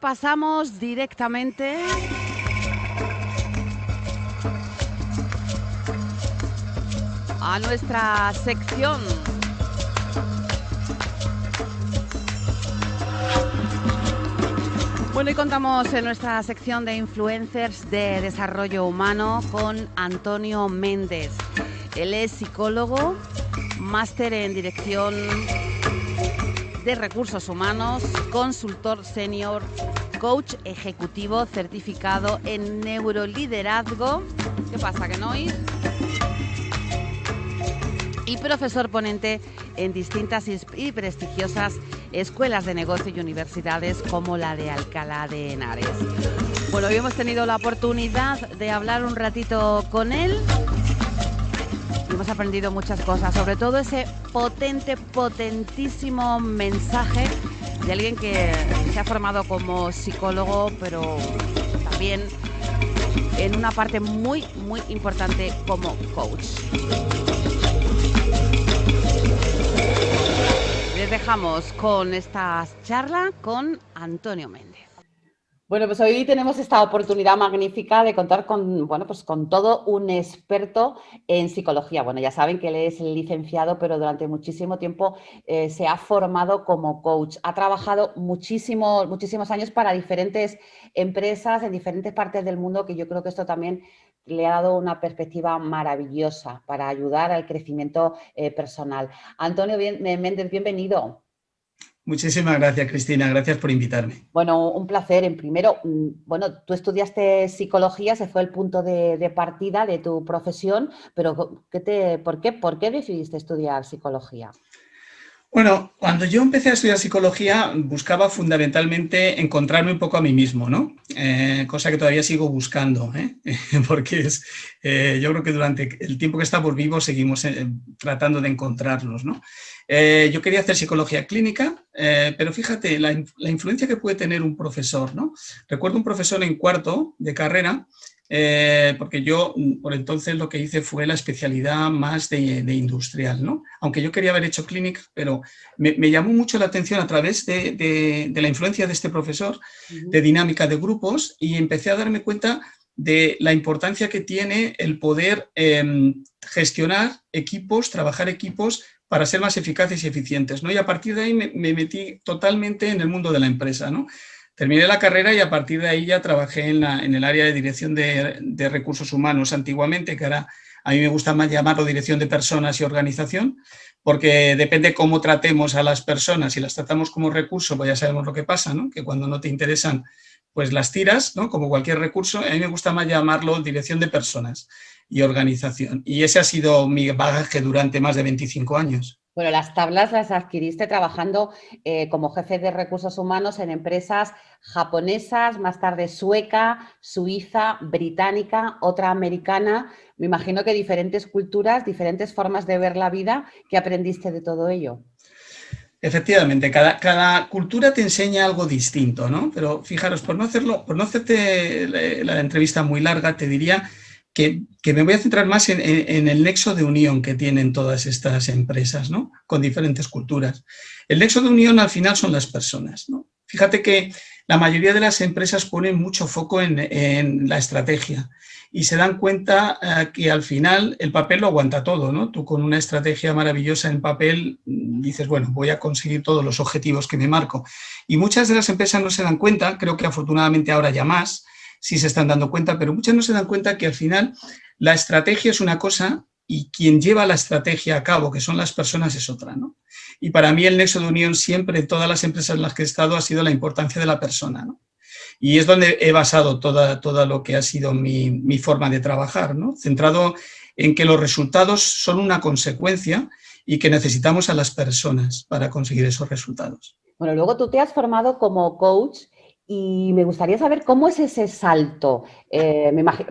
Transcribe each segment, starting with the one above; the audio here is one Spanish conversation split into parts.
pasamos directamente a nuestra sección. Bueno, y contamos en nuestra sección de influencers de desarrollo humano con Antonio Méndez. Él es psicólogo, máster en dirección de recursos humanos, consultor senior, coach ejecutivo certificado en neuroliderazgo. ¿Qué pasa, que no oís? Y profesor ponente en distintas y prestigiosas escuelas de negocio y universidades como la de Alcalá de Henares. Bueno, hoy hemos tenido la oportunidad de hablar un ratito con él y hemos aprendido muchas cosas, sobre todo ese potentísimo mensaje de alguien que se ha formado como psicólogo, pero también en una parte muy importante como coach. Les dejamos con esta charla con Antonio Méndez. Bueno, pues hoy tenemos esta oportunidad magnífica de contar con, bueno, pues con todo un experto en psicología. Bueno, ya saben que él es licenciado, pero durante muchísimo tiempo se ha formado como coach. Ha trabajado muchísimos años para diferentes empresas en diferentes partes del mundo, que yo creo que esto también le ha dado una perspectiva maravillosa para ayudar al crecimiento personal. Antonio Méndez, bienvenido. Muchísimas gracias, Cristina. Gracias por invitarme. Bueno, un placer. En primero, bueno, tú estudiaste psicología, ese fue el punto de partida de tu profesión, pero ¿por qué decidiste estudiar psicología? Bueno, cuando yo empecé a estudiar psicología, buscaba fundamentalmente encontrarme un poco a mí mismo, ¿no? Cosa que todavía sigo buscando, porque yo creo que durante el tiempo que estamos vivos seguimos tratando de encontrarnos, ¿no? Yo quería hacer psicología clínica, pero fíjate la influencia que puede tener un profesor, ¿no? Recuerdo un profesor en cuarto de carrera, porque yo por entonces lo que hice fue la especialidad más de industrial, ¿no? Aunque yo quería haber hecho clínica, pero me llamó mucho la atención a través de la influencia de este profesor, de dinámica de grupos, y empecé a darme cuenta de la importancia que tiene el poder gestionar equipos, trabajar equipos para ser más eficaces y eficientes, ¿no? Y a partir de ahí me metí totalmente en el mundo de la empresa, ¿no? Terminé la carrera y a partir de ahí ya trabajé en el área de dirección de recursos humanos antiguamente, que ahora a mí me gusta más llamarlo dirección de personas y organización, porque depende cómo tratemos a las personas. Si las tratamos como recurso, pues ya sabemos lo que pasa, ¿no? Que cuando no te interesan, pues las tiras, ¿no? Como cualquier recurso. A mí me gusta más llamarlo dirección de personas y organización. Y ese ha sido mi bagaje durante más de 25 años. Bueno, las tablas las adquiriste trabajando como jefe de recursos humanos en empresas japonesas, más tarde sueca, suiza, británica, otra americana. Me imagino que diferentes culturas, diferentes formas de ver la vida. ¿Qué aprendiste de todo ello? Efectivamente, cada cultura te enseña algo distinto, ¿no? Pero fijaros, por no hacerte la entrevista muy larga, te diría que me voy a centrar más en el nexo de unión que tienen todas estas empresas, ¿no? Con diferentes culturas. El nexo de unión al final son las personas, ¿no? Fíjate que la mayoría de las empresas ponen mucho foco en la estrategia y se dan cuenta que al final el papel lo aguanta todo, ¿no? Tú con una estrategia maravillosa en papel dices, bueno, voy a conseguir todos los objetivos que me marco. Y muchas de las empresas no se dan cuenta, creo que afortunadamente ahora ya más, sí se están dando cuenta, pero muchas no se dan cuenta que al final la estrategia es una cosa y quien lleva la estrategia a cabo, que son las personas, es otra, ¿no? Y para mí el nexo de unión siempre en todas las empresas en las que he estado ha sido la importancia de la persona, ¿no? Y es donde he basado todo lo que ha sido mi forma de trabajar, ¿no? Centrado en que los resultados son una consecuencia y que necesitamos a las personas para conseguir esos resultados. Bueno, luego tú te has formado como coach y me gustaría saber cómo es ese salto.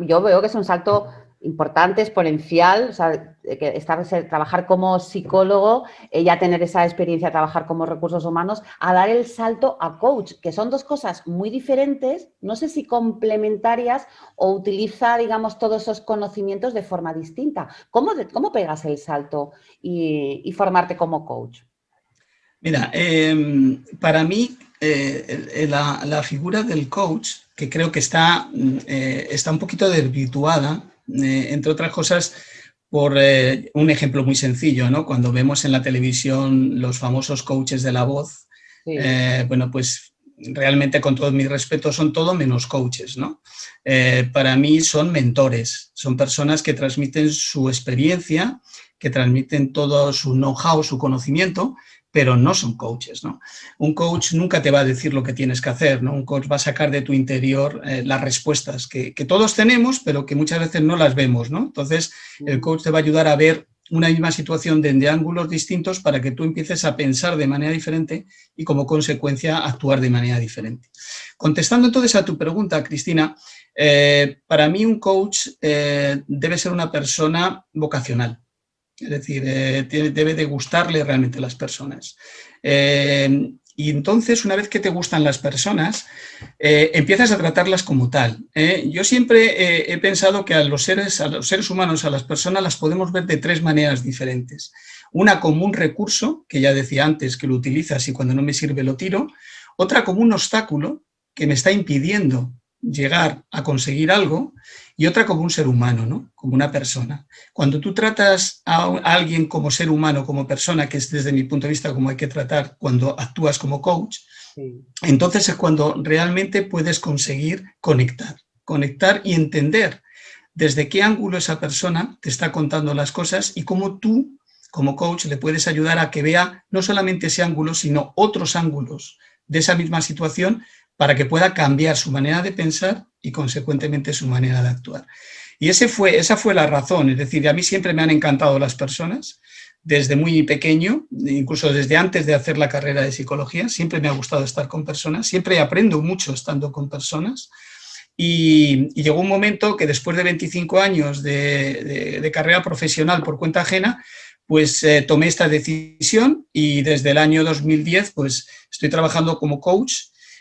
Yo veo que es un salto importante, exponencial, o sea, trabajar como psicólogo, ya tener esa experiencia, trabajar como recursos humanos, a dar el salto a coach, que son dos cosas muy diferentes, no sé si complementarias o utiliza, digamos, todos esos conocimientos de forma distinta. ¿Cómo pegas el salto y formarte como coach? Mira, para mí la figura del coach, que creo que está un poquito desvirtuada, entre otras cosas, por un ejemplo muy sencillo, ¿no? Cuando vemos en la televisión los famosos coaches de La Voz, Sí. Bueno, pues realmente, con todo mi respeto, son todo menos coaches, ¿no? Para mí son mentores, son personas que transmiten su experiencia, que transmiten todo su know-how, su conocimiento, pero no son coaches, ¿no? Un coach nunca te va a decir lo que tienes que hacer, ¿no? Un coach va a sacar de tu interior las respuestas que todos tenemos, pero que muchas veces no las vemos, ¿no? Entonces, el coach te va a ayudar a ver una misma situación desde ángulos distintos para que tú empieces a pensar de manera diferente y, como consecuencia, actuar de manera diferente. Contestando entonces a tu pregunta, Cristina, para mí un coach debe ser una persona vocacional. Es decir, debe de gustarle realmente a las personas. Y entonces, una vez que te gustan las personas, empiezas a tratarlas como tal. Yo siempre he pensado que a los seres humanos, a las personas, las podemos ver de tres maneras diferentes. Una como un recurso, que ya decía antes, que lo utilizas y cuando no me sirve lo tiro. Otra como un obstáculo que me está impidiendo llegar a conseguir algo. Y otra como un ser humano, ¿no? Como una persona. Cuando tú tratas a alguien como ser humano, como persona, que es desde mi punto de vista como hay que tratar cuando actúas como coach, sí, entonces es cuando realmente puedes conseguir conectar y entender desde qué ángulo esa persona te está contando las cosas y cómo tú, como coach, le puedes ayudar a que vea no solamente ese ángulo, sino otros ángulos de esa misma situación para que pueda cambiar su manera de pensar y, consecuentemente, su manera de actuar. Y esa fue la razón. Es decir, a mí siempre me han encantado las personas, desde muy pequeño, incluso desde antes de hacer la carrera de psicología, siempre me ha gustado estar con personas, siempre aprendo mucho estando con personas. Y llegó un momento que, después de 25 años de carrera profesional por cuenta ajena, pues tomé esta decisión y desde el año 2010 pues estoy trabajando como coach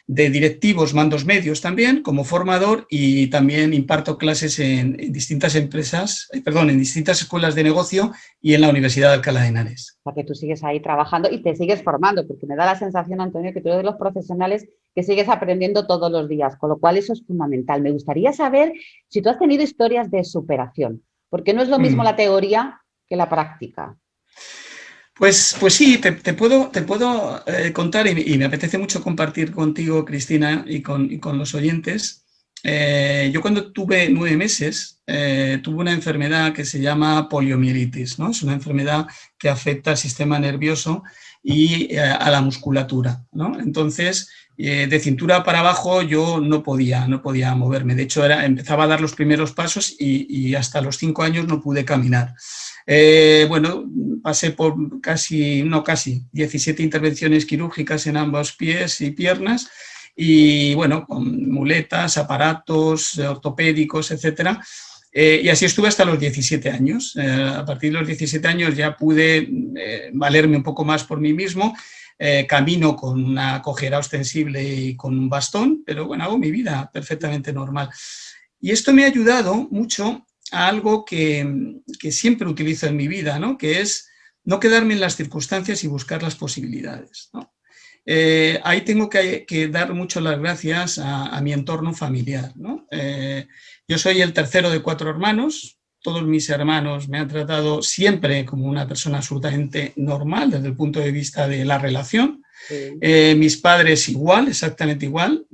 de directivos, mandos medios también, como formador, y también imparto clases en distintas empresas, en distintas escuelas de negocio y en la Universidad de Alcalá de Henares. Para que tú sigues ahí trabajando y te sigues formando, porque me da la sensación, Antonio, que tú eres de los profesionales que sigues aprendiendo todos los días, con lo cual eso es fundamental. Me gustaría saber si tú has tenido historias de superación, porque no es lo mismo la teoría que la práctica. Pues sí, te puedo contar y me apetece mucho compartir contigo, Cristina, y con los oyentes. Yo, cuando tuve 9 meses, tuve una enfermedad que se llama poliomielitis, ¿no? Es una enfermedad que afecta al sistema nervioso y a la musculatura, ¿no? Entonces, de cintura para abajo yo no podía moverme. De hecho, empezaba a dar los primeros pasos y hasta los 5 años no pude caminar. Bueno, pasé por casi 17 intervenciones quirúrgicas en ambos pies y piernas, y bueno, con muletas, aparatos ortopédicos, etcétera. Y así estuve hasta los 17 años. A partir de los 17 años ya pude valerme un poco más por mí mismo. Camino con una cojera ostensible y con un bastón, pero bueno, hago mi vida perfectamente normal. Y esto me ha ayudado mucho a algo que siempre utilizo en mi vida, ¿no? Que es no quedarme en las circunstancias y buscar las posibilidades, ¿no? Ahí tengo que dar mucho las gracias a mi entorno familiar, ¿no? Yo soy el tercero de 4 hermanos. Todos mis hermanos me han tratado siempre como una persona absolutamente normal desde el punto de vista de la relación. Mis padres igual, exactamente igual.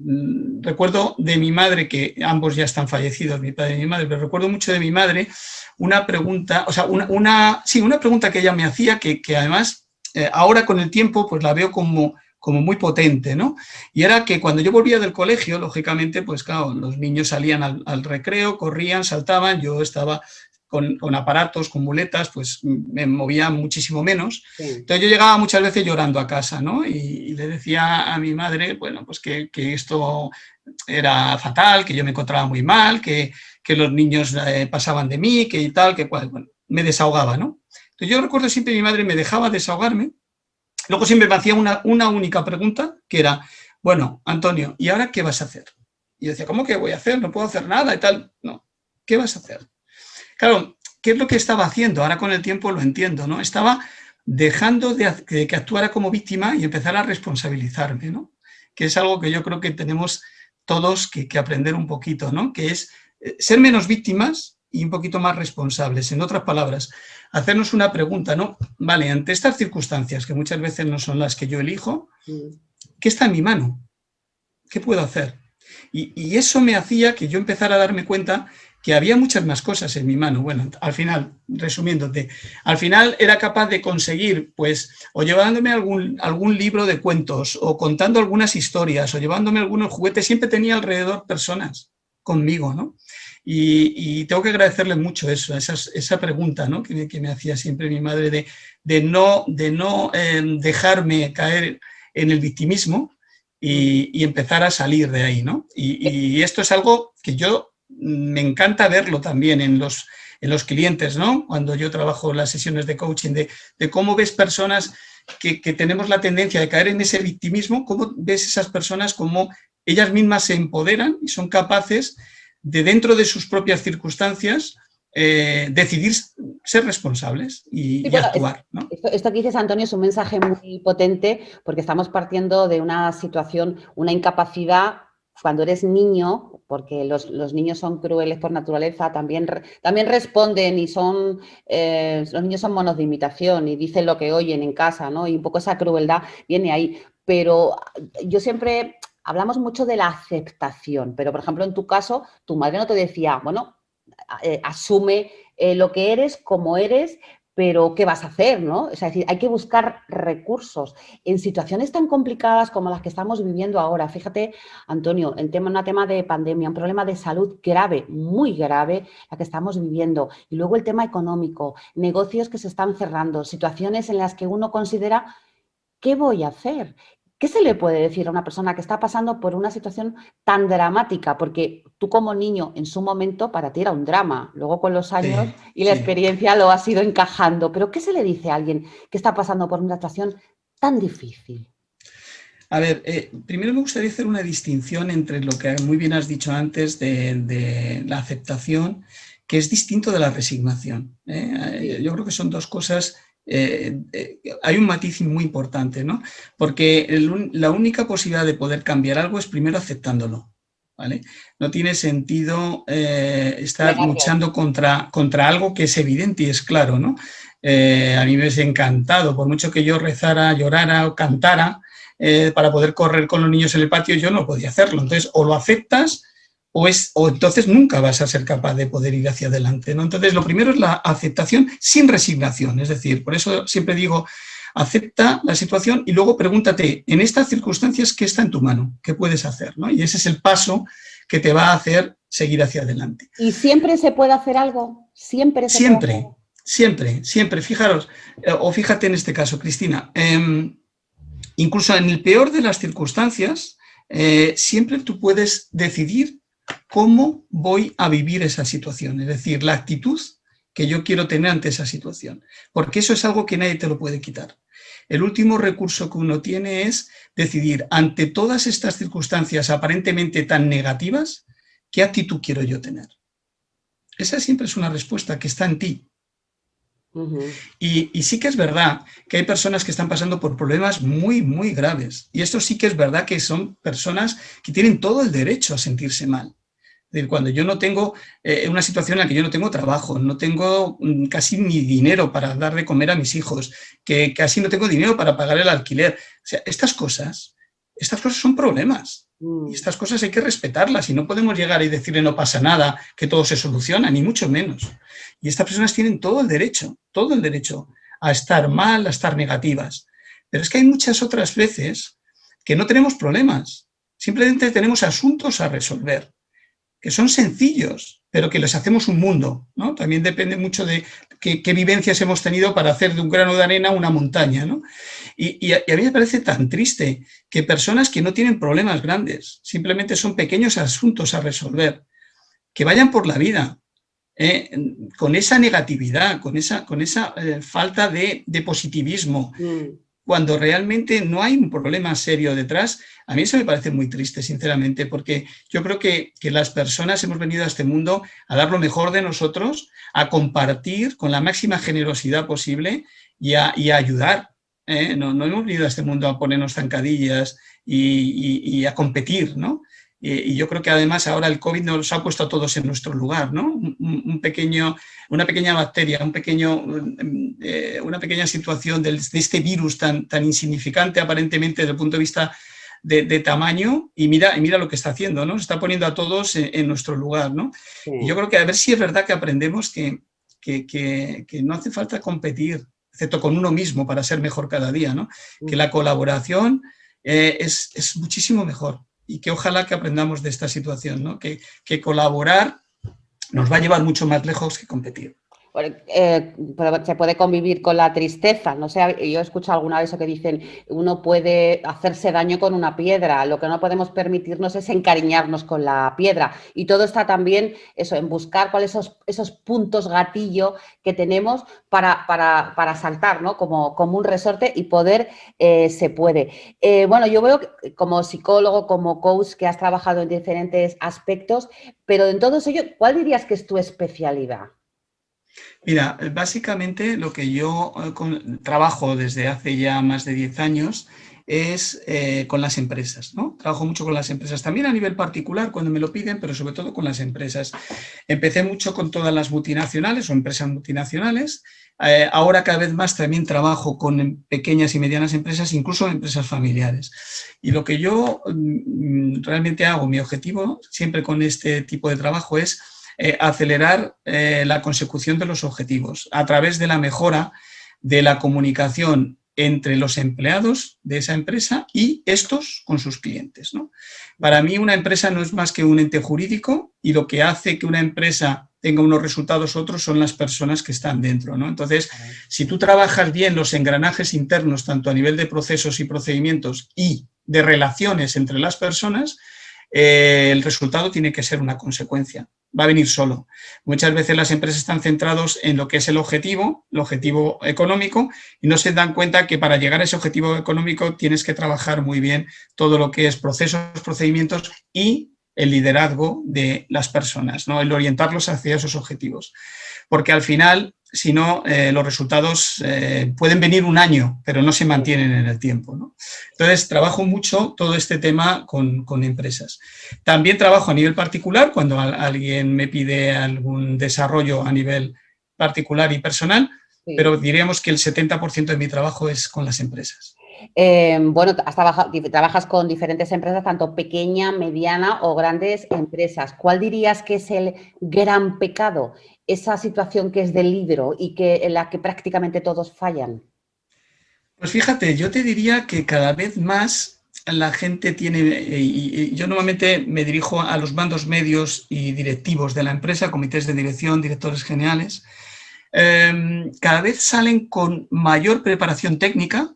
Recuerdo de mi madre, que ambos ya están fallecidos, mi padre y mi madre, pero recuerdo mucho de mi madre una pregunta, o sea, una pregunta que ella me hacía que además ahora, con el tiempo, pues la veo como muy potente, ¿no? Y era que cuando yo volvía del colegio, lógicamente, pues claro, los niños salían al recreo, corrían, saltaban, yo estaba con aparatos, con muletas, pues me movía muchísimo menos. Sí. Entonces yo llegaba muchas veces llorando a casa, ¿no? Y le decía a mi madre, bueno, pues que esto era fatal, que yo me encontraba muy mal, que los niños pasaban de mí, que y tal, que bueno, me desahogaba, ¿no? Entonces yo recuerdo siempre mi madre me dejaba desahogarme, luego siempre me hacía una única pregunta, que era, bueno, Antonio, ¿y ahora qué vas a hacer? Y yo decía, ¿cómo que voy a hacer? No puedo hacer nada y tal. No, ¿qué vas a hacer? Claro, ¿qué es lo que estaba haciendo? Ahora con el tiempo lo entiendo, ¿no? Estaba dejando de que actuara como víctima y empezar a responsabilizarme, ¿no? que es algo que yo creo que tenemos todos que aprender un poquito, ¿no? Que es ser menos víctimas y un poquito más responsables. En otras palabras, hacernos una pregunta, ¿no? Vale, ante estas circunstancias, que muchas veces no son las que yo elijo, ¿qué está en mi mano? ¿Qué puedo hacer? Y eso me hacía que yo empezara a darme cuenta que había muchas más cosas en mi mano. Bueno, al final, resumiéndote, al final era capaz de conseguir, pues, o llevándome algún libro de cuentos, o contando algunas historias, o llevándome algunos juguetes, siempre tenía alrededor personas conmigo, ¿no? Y tengo que agradecerle mucho eso, esa pregunta, ¿no? que me hacía siempre mi madre de no dejarme caer en el victimismo y empezar a salir de ahí, ¿no? Y esto es algo que yo me encanta verlo también en los clientes, ¿no? Cuando yo trabajo las sesiones de coaching, de cómo ves personas que tenemos la tendencia de caer en ese victimismo, cómo ves esas personas como ellas mismas se empoderan y son capaces de, dentro de sus propias circunstancias, decidir ser responsables y bueno, actuar, ¿no? Esto que dices, Antonio, es un mensaje muy potente porque estamos partiendo de una situación, una incapacidad cuando eres niño, porque los niños son crueles por naturaleza, también responden y los niños son monos de imitación y dicen lo que oyen en casa, ¿no? Y un poco esa crueldad viene ahí. Pero yo siempre, hablamos mucho de la aceptación, pero por ejemplo en tu caso, tu madre no te decía, bueno, asume lo que eres, como eres, pero ¿qué vas a hacer, no? O sea, es decir, hay que buscar recursos en situaciones tan complicadas como las que estamos viviendo ahora. Fíjate, Antonio, un tema de pandemia, un problema de salud grave, muy grave, la que estamos viviendo. Y luego el tema económico, negocios que se están cerrando, situaciones en las que uno considera, ¿qué voy a hacer? ¿Qué se le puede decir a una persona que está pasando por una situación tan dramática? Porque tú como niño, en su momento, para ti era un drama. Luego con los años y la experiencia lo has ido encajando. Pero ¿qué se le dice a alguien que está pasando por una situación tan difícil? A ver, primero me gustaría hacer una distinción entre lo que muy bien has dicho antes de la aceptación, que es distinto de la resignación. Yo creo que son dos cosas. Hay un matiz muy importante, ¿no? Porque la única posibilidad de poder cambiar algo es primero aceptándolo, ¿vale? No tiene sentido estar luchando contra algo que es evidente y es claro, ¿no? A mí me hubiese encantado, por mucho que yo rezara, llorara o cantara, para poder correr con los niños en el patio, yo no podía hacerlo. Entonces, o lo aceptas o entonces nunca vas a ser capaz de poder ir hacia adelante, ¿no? Entonces, lo primero es la aceptación sin resignación. Es decir, por eso siempre digo, acepta la situación y luego pregúntate, en estas circunstancias, ¿qué está en tu mano? ¿Qué puedes hacer? ¿No? Y ese es el paso que te va a hacer seguir hacia adelante. ¿Y siempre se puede hacer algo? Siempre. Fijaros, o fíjate en este caso, Cristina, incluso en el peor de las circunstancias, siempre tú puedes decidir cómo voy a vivir esa situación, es decir, la actitud que yo quiero tener ante esa situación, porque eso es algo que nadie te lo puede quitar. El último recurso que uno tiene es decidir, ante todas estas circunstancias aparentemente tan negativas, ¿qué actitud quiero yo tener? Esa siempre es una respuesta que está en ti. Y sí que es verdad que hay personas que están pasando por problemas muy, muy graves. Y esto sí que es verdad que son personas que tienen todo el derecho a sentirse mal. Es decir, cuando yo no tengo una situación en la que yo no tengo trabajo, no tengo casi ni dinero para dar de comer a mis hijos, que casi no tengo dinero para pagar el alquiler. O sea, estas cosas son problemas. Y estas cosas hay que respetarlas y no podemos llegar y decirle no pasa nada, que todo se soluciona, ni mucho menos. Y estas personas tienen todo el derecho a estar mal, a estar negativas. Pero es que hay muchas otras veces que no tenemos problemas, simplemente tenemos asuntos a resolver, que son sencillos, pero que les hacemos un mundo, ¿no? También depende mucho de qué vivencias hemos tenido para hacer de un grano de arena una montaña, ¿no? Y a mí me parece tan triste que personas que no tienen problemas grandes, simplemente son pequeños asuntos a resolver, que vayan por la vida con esa negatividad, con esa falta de positivismo, cuando realmente no hay un problema serio detrás. A mí eso me parece muy triste, sinceramente, porque yo creo que las personas hemos venido a este mundo a dar lo mejor de nosotros, a compartir con la máxima generosidad posible y a ayudar. no hemos venido a este mundo a ponernos zancadillas y a competir, ¿no? Y yo creo que además ahora el COVID nos ha puesto a todos en nuestro lugar, ¿no? Una pequeña bacteria, una pequeña situación de este virus tan insignificante aparentemente desde el punto de vista de tamaño, y mira lo que está haciendo, ¿no? Se está poniendo a todos en nuestro lugar, ¿no? Sí. Y yo creo que a ver si es verdad que aprendemos que no hace falta competir, excepto con uno mismo, para ser mejor cada día, ¿no? Que la colaboración es muchísimo mejor, y que ojalá que aprendamos de esta situación, ¿no? Que colaborar nos va a llevar mucho más lejos que competir. Pero se puede convivir con la tristeza, no sé, yo he escuchado alguna vez eso que dicen, uno puede hacerse daño con una piedra, lo que no podemos permitirnos es encariñarnos con la piedra, y todo está también eso, en buscar cuáles son esos puntos gatillo que tenemos para saltar, ¿no? Como un resorte, y poder se puede. Bueno, yo veo que como psicólogo, como coach, que has trabajado en diferentes aspectos, pero en todo ello, ¿cuál dirías que es tu especialidad? Mira, básicamente lo que yo trabajo desde hace ya más de 10 años es con las empresas, ¿no? Trabajo mucho con las empresas, también a nivel particular cuando me lo piden, pero sobre todo con las empresas. Empecé mucho con todas las multinacionales o empresas multinacionales. Ahora cada vez más también trabajo con pequeñas y medianas empresas, incluso empresas familiares. Y lo que yo realmente hago, mi objetivo siempre con este tipo de trabajo es acelerar la consecución de los objetivos a través de la mejora de la comunicación entre los empleados de esa empresa y estos con sus clientes, ¿no? Para mí una empresa no es más que un ente jurídico, y lo que hace que una empresa tenga unos resultados otros son las personas que están dentro, ¿no? Entonces, si tú trabajas bien los engranajes internos, tanto a nivel de procesos y procedimientos y de relaciones entre las personas, el resultado tiene que ser una consecuencia, va a venir solo. Muchas veces las empresas están centradas en lo que es el objetivo económico, y no se dan cuenta que para llegar a ese objetivo económico tienes que trabajar muy bien todo lo que es procesos, procedimientos y el liderazgo de las personas, ¿no? El orientarlos hacia esos objetivos. Porque al final, si no, los resultados pueden venir un año, pero no se mantienen en el tiempo, ¿no? Entonces, trabajo mucho todo este tema con empresas. También trabajo a nivel particular, cuando alguien me pide algún desarrollo a nivel particular y personal, sí. Pero diríamos que el 70% de mi trabajo es con las empresas. Bueno, trabajas con diferentes empresas, tanto pequeña, mediana o grandes empresas. ¿Cuál dirías que es el gran pecado? Esa situación que es del libro y en la que prácticamente todos fallan. Pues fíjate, yo te diría que cada vez más la gente tiene, y yo normalmente me dirijo a los mandos medios y directivos de la empresa, comités de dirección, directores generales, cada vez salen con mayor preparación técnica,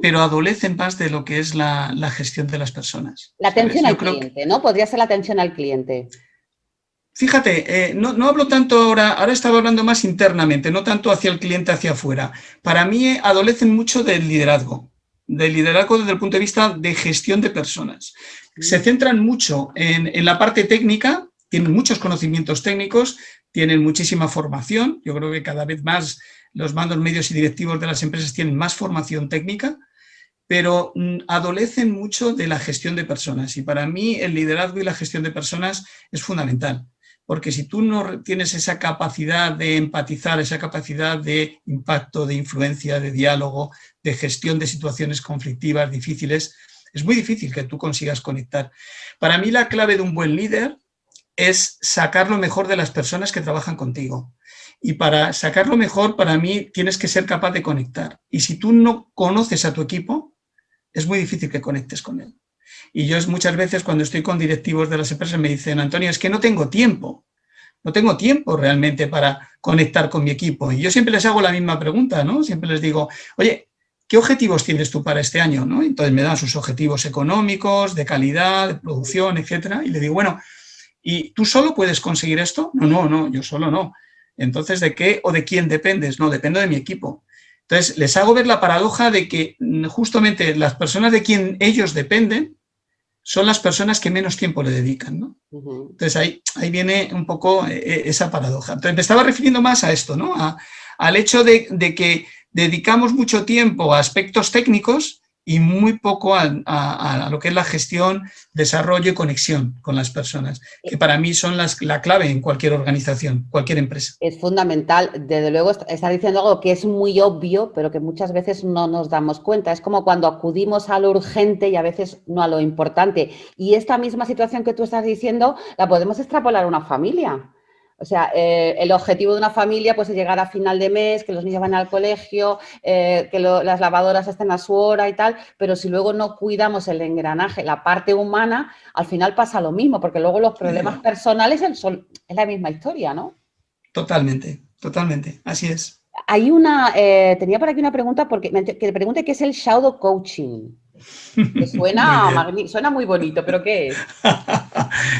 pero adolecen más de lo que es la gestión de las personas. La atención al cliente, ¿no? Podría ser la atención al cliente. Fíjate, no hablo tanto ahora estaba hablando más internamente, no tanto hacia el cliente, hacia afuera. Para mí adolecen mucho del liderazgo desde el punto de vista de gestión de personas. Se centran mucho en la parte técnica, tienen muchos conocimientos técnicos, tienen muchísima formación. Yo creo que cada vez más los mandos medios y directivos de las empresas tienen más formación técnica, pero adolecen mucho de la gestión de personas. Y para mí el liderazgo y la gestión de personas es fundamental. Porque si tú no tienes esa capacidad de empatizar, esa capacidad de impacto, de influencia, de diálogo, de gestión de situaciones conflictivas, difíciles, es muy difícil que tú consigas conectar. Para mí la clave de un buen líder es sacar lo mejor de las personas que trabajan contigo. Y para sacarlo mejor, para mí, tienes que ser capaz de conectar. Y si tú no conoces a tu equipo, es muy difícil que conectes con él. Y yo muchas veces cuando estoy con directivos de las empresas me dicen, Antonio, es que no tengo tiempo realmente para conectar con mi equipo. Y yo siempre les hago la misma pregunta, ¿no? Siempre les digo, oye, ¿qué objetivos tienes tú para este año? ¿No? Entonces me dan sus objetivos económicos, de calidad, de producción, etcétera. Y le digo, bueno, ¿y tú solo puedes conseguir esto? No, yo solo no. Entonces, ¿de qué o de quién dependes? No, dependo de mi equipo. Entonces, les hago ver la paradoja de que justamente las personas de quien ellos dependen son las personas que menos tiempo le dedican, ¿no? Entonces, ahí viene un poco esa paradoja. Entonces, me estaba refiriendo más a esto, ¿no? Al hecho de que dedicamos mucho tiempo a aspectos técnicos y muy poco a lo que es la gestión, desarrollo y conexión con las personas, que para mí son la clave en cualquier organización, cualquier empresa. Es fundamental, desde luego está diciendo algo que es muy obvio, pero que muchas veces no nos damos cuenta. Es como cuando acudimos a lo urgente y a veces no a lo importante. Y esta misma situación que tú estás diciendo la podemos extrapolar a una familia. O sea, el objetivo de una familia pues, es llegar a final de mes, que los niños van al colegio, las lavadoras estén a su hora y tal, pero si luego no cuidamos el engranaje, la parte humana, al final pasa lo mismo, porque luego los problemas personales es la misma historia, ¿no? Totalmente, totalmente, así es. Hay tenía por aquí una pregunta que te pregunte qué es el shadow coaching. Que Muy bien. suena muy bonito, pero ¿qué es?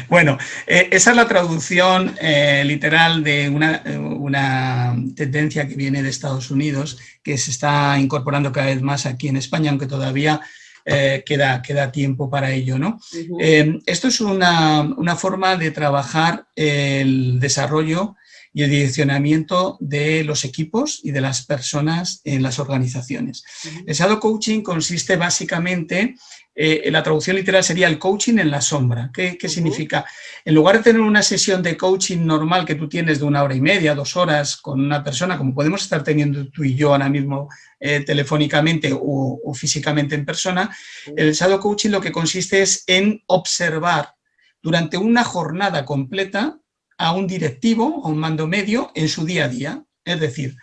Bueno, esa es la traducción literal de una tendencia que viene de Estados Unidos, que se está incorporando cada vez más aquí en España, aunque todavía queda tiempo para ello, ¿no? Esto es una forma de trabajar el desarrollo y el direccionamiento de los equipos y de las personas en las organizaciones. El shadow coaching consiste básicamente, la traducción literal sería el coaching en la sombra. ¿Qué significa? En lugar de tener una sesión de coaching normal que tú tienes de 1 hora y media, 2 horas con una persona, como podemos estar teniendo tú y yo ahora mismo telefónicamente o físicamente en persona, el shadow coaching lo que consiste es en observar durante una jornada completa a un directivo o un mando medio en su día a día. Es decir,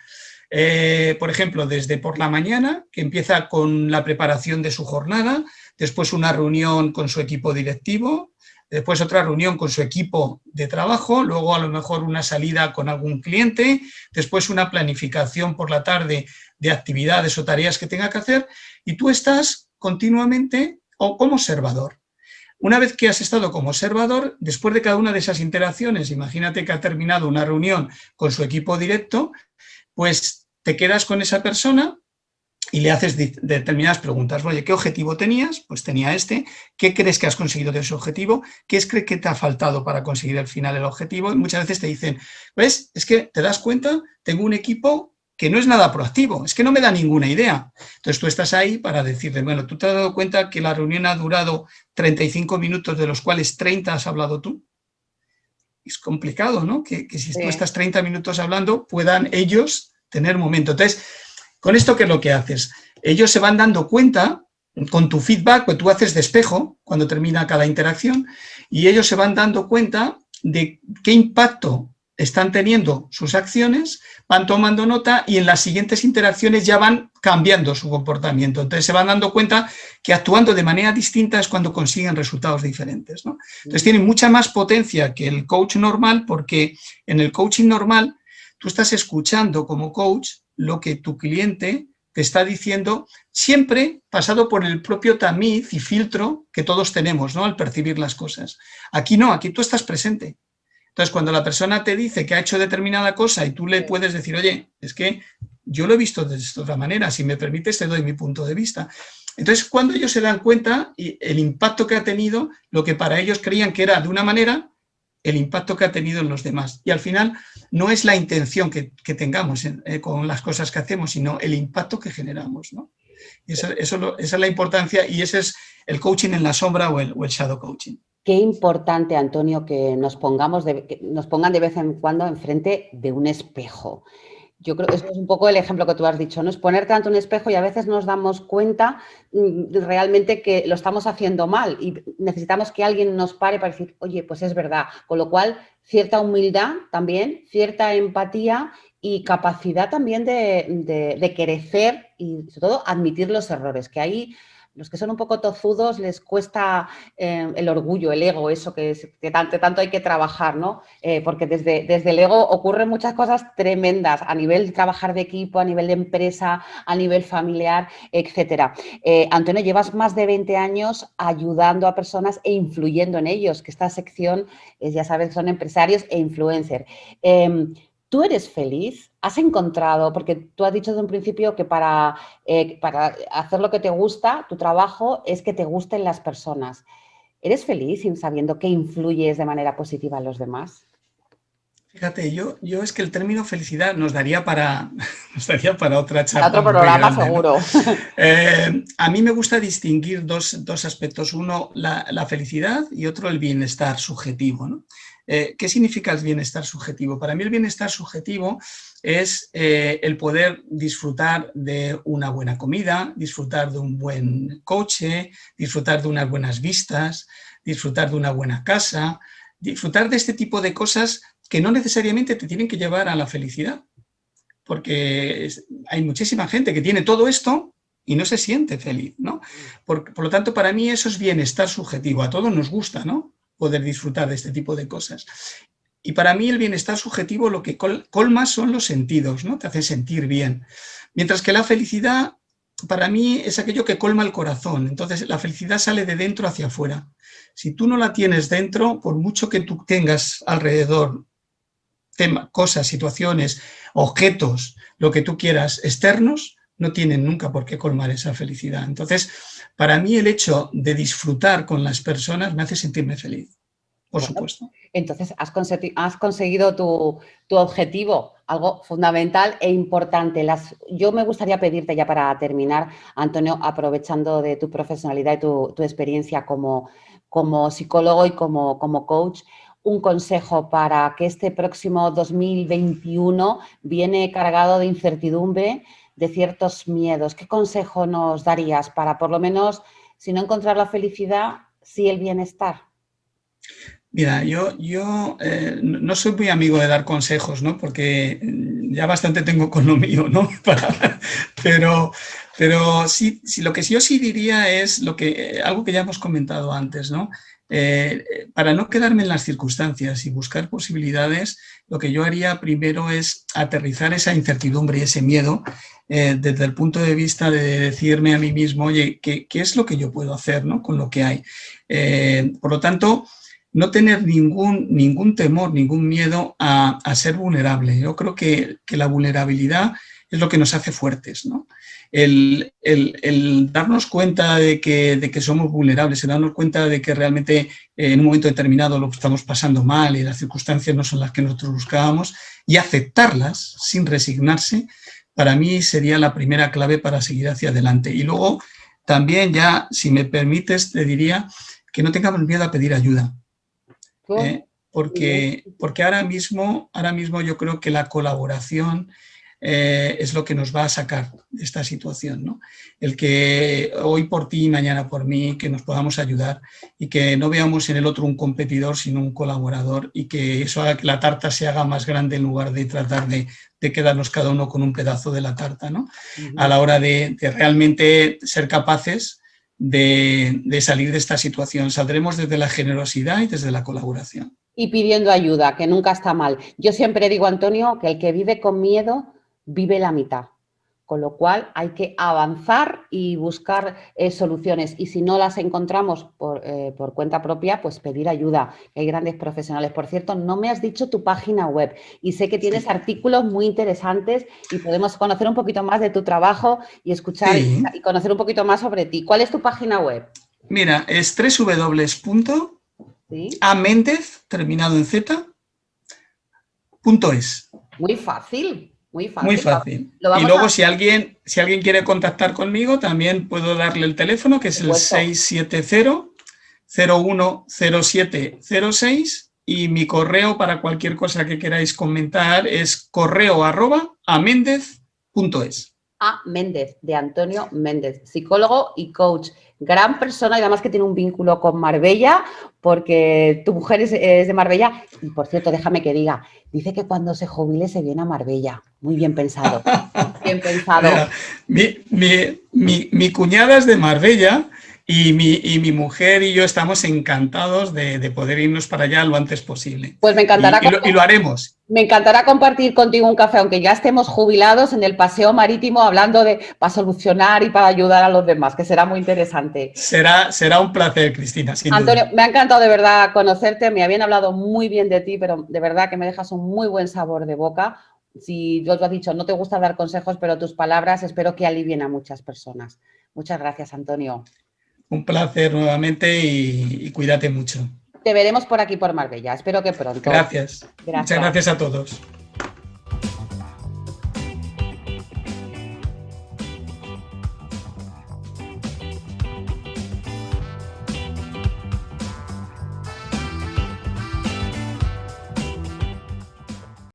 por ejemplo, desde por la mañana, que empieza con la preparación de su jornada, después una reunión con su equipo directivo, después otra reunión con su equipo de trabajo, luego a lo mejor una salida con algún cliente, después una planificación por la tarde de actividades o tareas que tenga que hacer, y tú estás continuamente como observador. Una vez que has estado como observador, después de cada una de esas interacciones, imagínate que ha terminado una reunión con su equipo directo, pues te quedas con esa persona y le haces determinadas preguntas. Oye, ¿qué objetivo tenías? Pues tenía este. ¿Qué crees que has conseguido de ese objetivo? ¿Qué crees que te ha faltado para conseguir al final el objetivo? Y muchas veces te dicen, ¿ves? Es que te das cuenta, tengo un equipo que no es nada proactivo, es que no me da ninguna idea. Entonces tú estás ahí para decirle, bueno, ¿tú te has dado cuenta que la reunión ha durado 35 minutos, de los cuales 30 has hablado tú? Es complicado, ¿no? Que si tú estás 30 minutos hablando, puedan ellos tener momento. Entonces, ¿con esto qué es lo que haces? Ellos se van dando cuenta, con tu feedback, pues tú haces de espejo cuando termina cada interacción, y ellos se van dando cuenta de qué impacto están teniendo sus acciones, van tomando nota y en las siguientes interacciones ya van cambiando su comportamiento. Entonces se van dando cuenta que actuando de manera distinta es cuando consiguen resultados diferentes, ¿no? Entonces tienen mucha más potencia que el coach normal, porque en el coaching normal tú estás escuchando como coach lo que tu cliente te está diciendo, siempre pasado por el propio tamiz y filtro que todos tenemos, ¿no?, al percibir las cosas. Aquí no, aquí tú estás presente. Entonces, cuando la persona te dice que ha hecho determinada cosa y tú le puedes decir, oye, es que yo lo he visto de esta otra manera, si me permites te doy mi punto de vista. Entonces, cuando ellos se dan cuenta y el impacto que ha tenido, lo que para ellos creían que era de una manera, el impacto que ha tenido en los demás. Y al final no es la intención que tengamos con las cosas que hacemos, sino el impacto que generamos, ¿no? Y esa es la importancia, y ese es el coaching en la sombra o el shadow coaching. Qué importante, Antonio, que nos pongan de vez en cuando enfrente de un espejo. Yo creo que eso es un poco el ejemplo que tú has dicho, ¿no? Es ponerte ante un espejo y a veces nos damos cuenta realmente que lo estamos haciendo mal y necesitamos que alguien nos pare para decir, oye, pues es verdad. Con lo cual, cierta humildad también, cierta empatía y capacidad también de crecer y, sobre todo, admitir los errores, que ahí los que son un poco tozudos les cuesta el orgullo, el ego, eso que tanto hay que trabajar, ¿no? Porque desde el ego ocurren muchas cosas tremendas a nivel de trabajar de equipo, a nivel de empresa, a nivel familiar, etcétera. Antonio, llevas más de 20 años ayudando a personas e influyendo en ellos, que esta sección, ya sabes, son empresarios e influencers. ¿Tú eres feliz? ¿Has encontrado? Porque tú has dicho desde un principio que para hacer lo que te gusta, tu trabajo es que te gusten las personas. ¿Eres feliz sabiendo que influyes de manera positiva en los demás? Fíjate, yo es que el término felicidad nos daría para, nos daría para otra Para charla otro muy programa grande, ¿no? seguro. A mí me gusta distinguir dos aspectos. Uno, la felicidad y otro, el bienestar subjetivo, ¿no? ¿Qué significa el bienestar subjetivo? Para mí el bienestar subjetivo es el poder disfrutar de una buena comida, disfrutar de un buen coche, disfrutar de unas buenas vistas, disfrutar de una buena casa, disfrutar de este tipo de cosas que no necesariamente te tienen que llevar a la felicidad, porque hay muchísima gente que tiene todo esto y no se siente feliz, ¿no? Por lo tanto, para mí eso es bienestar subjetivo. A todos nos gusta, ¿no? Poder disfrutar de este tipo de cosas. Y para mí el bienestar subjetivo lo que colma son los sentidos, ¿no? Te hace sentir bien. Mientras que la felicidad, para mí, es aquello que colma el corazón. Entonces, la felicidad sale de dentro hacia afuera. Si tú no la tienes dentro, por mucho que tú tengas alrededor cosas, situaciones, objetos, lo que tú quieras, externos, no tienen nunca por qué colmar esa felicidad. Entonces, para mí el hecho de disfrutar con las personas me hace sentirme feliz, por Bueno, supuesto. entonces has conseguido tu objetivo, algo fundamental e importante. Yo me gustaría pedirte ya para terminar, Antonio, aprovechando de tu profesionalidad y tu experiencia como psicólogo y como coach, un consejo para que este próximo 2021 viene cargado de incertidumbre, de ciertos miedos. ¿Qué consejo nos darías para, por lo menos, si no encontrar la felicidad, sí el bienestar? Mira, yo no soy muy amigo de dar consejos, ¿no? Porque ya bastante tengo con lo mío, ¿no? pero sí, lo que yo sí diría es algo que ya hemos comentado antes, ¿no? Para no quedarme en las circunstancias y buscar posibilidades, lo que yo haría primero es aterrizar esa incertidumbre y ese miedo desde el punto de vista de decirme a mí mismo, oye, ¿qué es lo que yo puedo hacer, ¿no? Con lo que hay. Por lo tanto, no tener ningún temor, ningún miedo a ser vulnerable. Yo creo que la vulnerabilidad es lo que nos hace fuertes, ¿no? El darnos cuenta de que somos vulnerables, el darnos cuenta de que realmente en un momento determinado lo estamos pasando mal y las circunstancias no son las que nosotros buscábamos, y aceptarlas sin resignarse, para mí sería la primera clave para seguir hacia adelante. Y luego también ya, si me permites, te diría que no tengamos miedo a pedir ayuda. Porque ahora mismo yo creo que la colaboración es lo que nos va a sacar de esta situación, ¿no? El que hoy por ti y mañana por mí, que nos podamos ayudar y que no veamos en el otro un competidor, sino un colaborador, y que eso haga que la tarta se haga más grande en lugar de tratar de quedarnos cada uno con un pedazo de la tarta, ¿no? A la hora de realmente ser capaces de salir de esta situación. Saldremos desde la generosidad y desde la colaboración. Y pidiendo ayuda, que nunca está mal. Yo siempre digo, Antonio, que el que vive con miedo vive la mitad. Con lo cual hay que avanzar y buscar soluciones. Y si no las encontramos por cuenta propia, pues pedir ayuda. Hay grandes profesionales. Por cierto, no me has dicho tu página web y sé que tienes artículos muy interesantes y podemos conocer un poquito más de tu trabajo y escuchar y conocer un poquito más sobre ti. ¿Cuál es tu página web? Mira, es www.amendez, terminado en Z, .es. Muy fácil. Muy fácil. Muy fácil. Y luego, si alguien quiere contactar conmigo, también puedo darle el teléfono, que es el 670-010706, y mi correo para cualquier cosa que queráis comentar es correo@amendez.es. A Méndez, de Antonio Méndez, psicólogo y coach. Gran persona y además que tiene un vínculo con Marbella, porque tu mujer es de Marbella. Y por cierto, déjame que diga, dice que cuando se jubile se viene a Marbella. Muy bien pensado. Bien pensado. Mi cuñada es de Marbella y mi mujer y yo estamos encantados de poder irnos para allá lo antes posible. Pues me encantará. Y lo haremos. Me encantará compartir contigo un café, aunque ya estemos jubilados, en el paseo marítimo hablando para solucionar y para ayudar a los demás, que será muy interesante. Será un placer, Cristina, sin Antonio, duda. me ha encantado de verdad conocerte, me habían hablado muy bien de ti, pero de verdad que me dejas un muy buen sabor de boca. Si yo te has dicho, no te gusta dar consejos, pero tus palabras espero que alivien a muchas personas. Muchas gracias, Antonio. Un placer nuevamente y cuídate mucho. te veremos por aquí por Marbella. Espero que pronto. Gracias. Muchas gracias a todos.